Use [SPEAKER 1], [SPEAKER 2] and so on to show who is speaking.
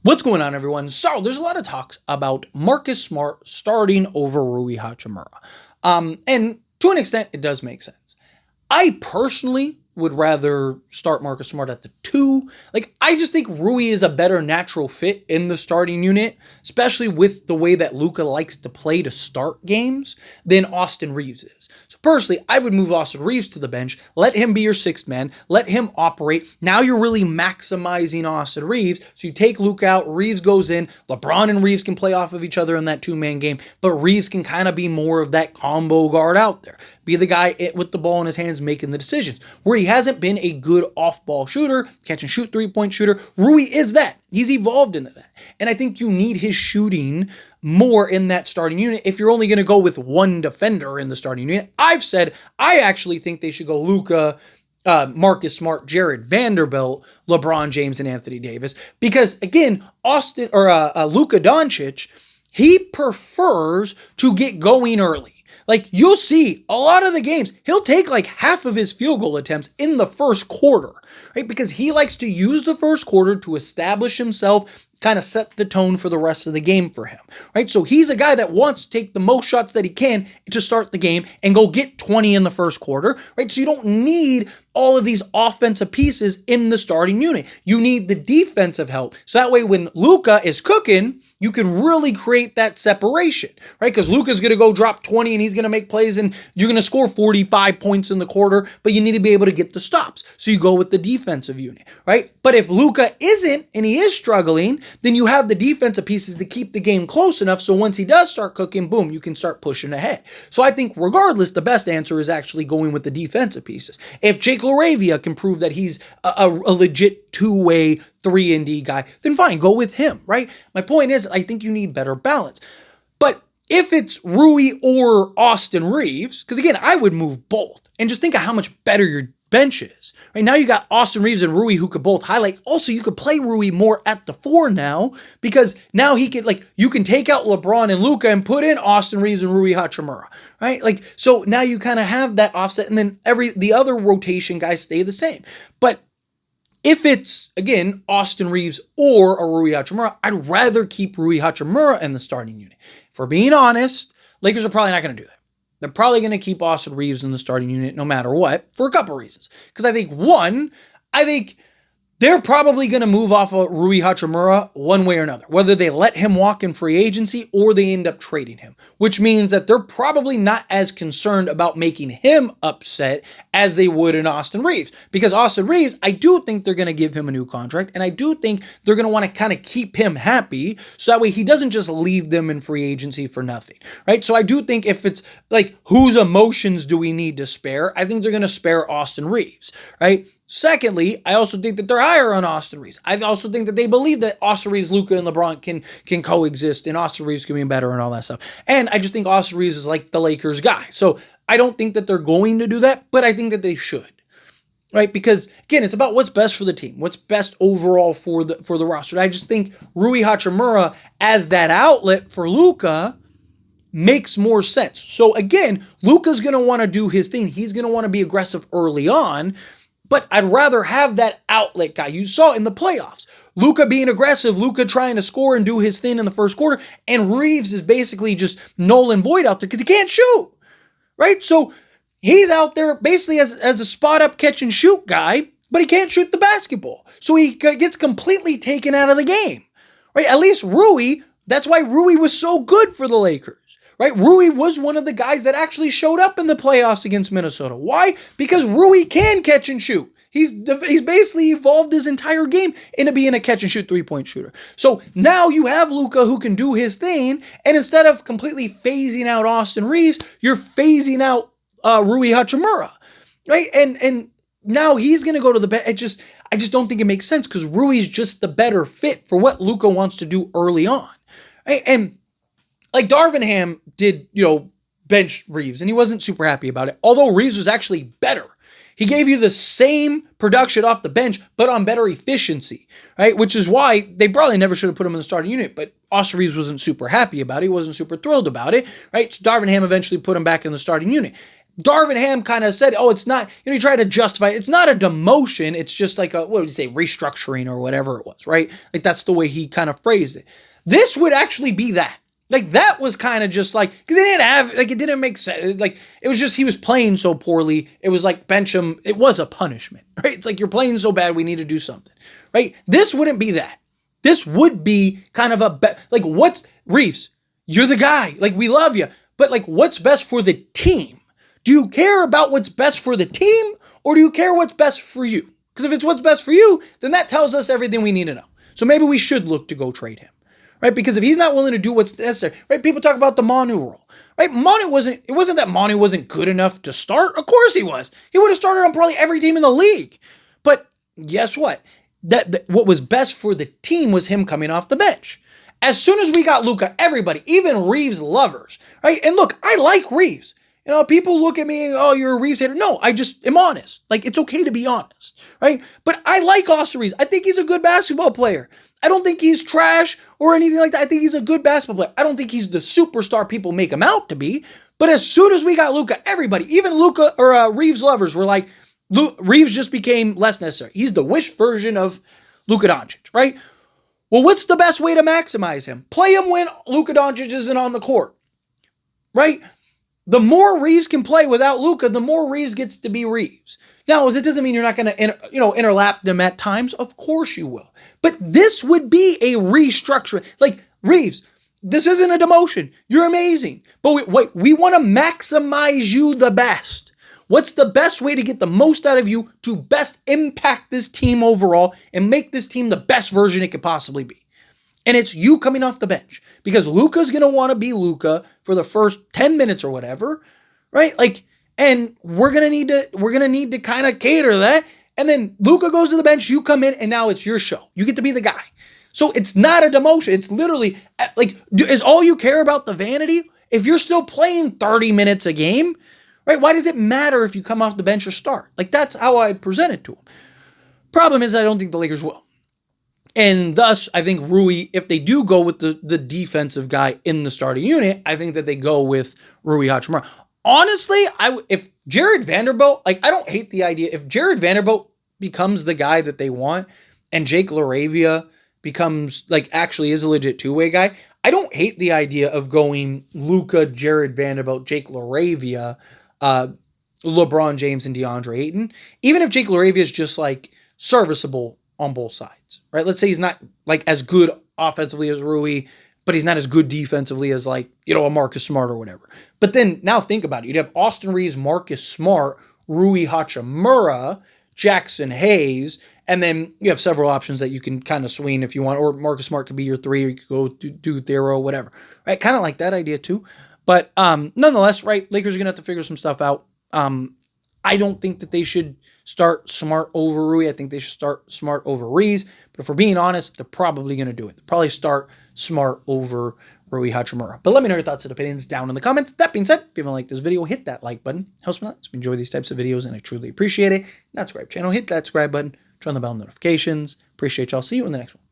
[SPEAKER 1] What's going on, everyone? So there's a lot of talks about Marcus Smart starting over Rui Hachimura. And to an extent, it does make sense. I personally would rather start Marcus Smart at the 2. I just think Rui is a better natural fit in the starting unit, especially with the way that Luka likes to play to start games, than Austin Reaves is. So personally, I would move Austin Reaves to the bench, let him be your 6th man, let him operate. Now you're really maximizing Austin Reaves. So you take Luka out, Reaves goes in, LeBron and Reaves can play off of each other in that 2-man game, but Reaves can kind of be more of that combo guard out there. Be the guy with the ball in his hands making the decisions. Where he hasn't been a good off-ball shooter, catch and shoot 3-point shooter, Rui is that. He's evolved into that. And I think you need his shooting more in that starting unit if you're only going to go with one defender in the starting unit. I've said I actually think they should go Luka, Marcus Smart, Jared Vanderbilt, LeBron James, and Anthony Davis. Because again, Luka Doncic, he prefers to get going early. You'll see a lot of the games, he'll take half of his field goal attempts in the first quarter, right? Because he likes to use the first quarter to establish himself, kind of set the tone for the rest of the game for him, right? So he's a guy that wants to take the most shots that he can to start the game and go get 20 in the first quarter, right? So you don't need all of these offensive pieces in the starting unit. You need the defensive help. So that way when Luka is cooking, you can really create that separation, right? Because Luka's going to go drop 20 and he's going to make plays and you're going to score 45 points in the quarter, but you need to be able to get the stops. So you go with the defensive unit, right? But if Luka isn't and he is struggling, then you have the defensive pieces to keep the game close enough so once he does start cooking, boom, you can start pushing ahead. So I think regardless, the best answer is actually going with the defensive pieces. If Jake LaRavia can prove that he's a legit two-way 3-and-D guy, then fine, go with him, right? My point is, I think you need better balance. But if it's Rui or Austin Reaves, because again, I would move both, and just think of how much better your bench is. Right now you got Austin Reaves and Rui who could both highlight. Also, you could play Rui more at the 4 now, because now he could, you can take out LeBron and Luka and put in Austin Reaves and Rui Hachimura, right? So now you kind of have that offset, and then the other rotation guys stay the same. But if it's, again, Austin Reaves or a Rui Hachimura, I'd rather keep Rui Hachimura in the starting unit. If we're being honest, Lakers are probably not going to do that. They're probably going to keep Austin Reaves in the starting unit no matter what, for a couple reasons. Because I think they're probably going to move off of Rui Hachimura one way or another, whether they let him walk in free agency or they end up trading him, which means that they're probably not as concerned about making him upset as they would in Austin Reaves. Because Austin Reaves, I do think they're going to give him a new contract, and I do think they're going to want to kind of keep him happy so that way he doesn't just leave them in free agency for nothing, right? So I do think if it's whose emotions do we need to spare, I think they're going to spare Austin Reaves, right? Secondly, I also think that they're higher on Austin Reaves. I also think that they believe that Austin Reaves, Luka, and LeBron can coexist, and Austin Reaves can be better and all that stuff. And I just think Austin Reaves is the Lakers guy. So I don't think that they're going to do that, but I think that they should. Right? Because again, it's about what's best for the team, what's best overall for the roster. I just think Rui Hachimura as that outlet for Luka makes more sense. So again, Luka's going to want to do his thing. He's going to want to be aggressive early on. But I'd rather have that outlet guy. You saw in the playoffs, Luka being aggressive, Luka trying to score and do his thing in the first quarter, and Reaves is basically just null and void out there because he can't shoot, right? So he's out there basically as a spot-up catch-and-shoot guy, but he can't shoot the basketball. So he gets completely taken out of the game, right? At least Rui, that's why Rui was so good for the Lakers. Right? Rui was one of the guys that actually showed up in the playoffs against Minnesota. Why? Because Rui can catch and shoot. He's basically evolved his entire game into being a catch and shoot 3-point shooter. So now you have Luka who can do his thing, and instead of completely phasing out Austin Reaves, you're phasing out Rui Hachimura, right? And now he's going to go to the bench. I just don't think it makes sense because Rui's just the better fit for what Luka wants to do early on, right? And Darvin Ham did, bench Reaves, and he wasn't super happy about it. Although Reaves was actually better. He gave you the same production off the bench, but on better efficiency, right? Which is why they probably never should have put him in the starting unit, but Austin Reaves wasn't super happy about it. He wasn't super thrilled about it, right? So Darvin Ham eventually put him back in the starting unit. Darvin Ham kind of said, oh, it's not, he tried to justify it. It's not a demotion. It's just like a, what would you say, restructuring or whatever it was, right? Like that's the way he kind of phrased it. This would actually be that. Like that was kind of just like, because it didn't make sense. Like it was just, he was playing so poorly. It was like bench him. It was a punishment, right? It's like you're playing so bad, we need to do something, right? This wouldn't be that. This would be kind of like what's, Reaves, you're the guy. Like we love you, but like what's best for the team? Do you care about what's best for the team or do you care what's best for you? Because if it's what's best for you, then that tells us everything we need to know. So maybe we should look to go trade him. Right? Because if he's not willing to do what's necessary, right? People talk about the Manu role, right? It wasn't that Manu wasn't good enough to start. Of course he was. He would have started on probably every team in the league. But guess what? That what was best for the team was him coming off the bench. As soon as we got Luka, everybody, even Reaves lovers, right? And look, I like Reaves. You know, people look at me, oh, you're a Reaves hater. No, I just am honest. Like, it's okay to be honest, right? But I like Austin Reaves. I think he's a good basketball player. I don't think he's trash or anything like that. I think he's a good basketball player. I don't think he's the superstar people make him out to be. But as soon as we got Luka, everybody, even Luka or Reaves lovers were like, Reaves just became less necessary. He's the wish version of Luka Doncic, right? Well, what's the best way to maximize him? Play him when Luka Doncic isn't on the court, right? The more Reaves can play without Luka, the more Reaves gets to be Reaves. Now, that doesn't mean you're not going to, interlap them at times. Of course you will. But this would be a restructure. Like, Reaves, this isn't a demotion. You're amazing. But we want to maximize you the best. What's the best way to get the most out of you to best impact this team overall and make this team the best version it could possibly be? And it's you coming off the bench because Luka's going to want to be Luka for the first 10 minutes or whatever, right? Like, and we're going to need to kind of cater that. And then Luka goes to the bench, you come in, and now it's your show. You get to be the guy. So it's not a demotion. It's literally like, is all you care about the vanity? If you're still playing 30 minutes a game, right? Why does it matter if you come off the bench or start? Like, that's how I'd present it to him. Problem is, I don't think the Lakers will. And thus, I think Rui, if they do go with the defensive guy in the starting unit, I think that they go with Rui Hachimura. Honestly, if Jared Vanderbilt, like, I don't hate the idea. If Jared Vanderbilt becomes the guy that they want and Jake LaRavia becomes, like, actually is a legit two-way guy, I don't hate the idea of going Luka, Jared Vanderbilt, Jake LaRavia, LeBron James, and DeAndre Ayton. Even if Jake LaRavia is just, like, serviceable on both sides, right? Let's say he's not, like, as good offensively as Rui, but he's not as good defensively as, like, a Marcus Smart or whatever. But then now think about it. You'd have Austin Reaves, Marcus Smart, Rui Hachimura, Jackson Hayes, and then you have several options that you can kind of swing if you want, or Marcus Smart could be your three, or you could go do Thero, whatever, right? Kind of like that idea too. But nonetheless, right, Lakers are going to have to figure some stuff out. I don't think that they should start Smart over Rui. I think they should start Smart over Reaves. But if we're being honest, they're probably going to do it. They'll probably start Smart over Rui Hachimura. But let me know your thoughts and opinions down in the comments. That being said, if you haven't liked this video, hit that like button. Helps me out. So enjoy these types of videos, and I truly appreciate it. Not subscribe channel, hit that subscribe button, turn on the bell notifications. Appreciate y'all. See you in the next one.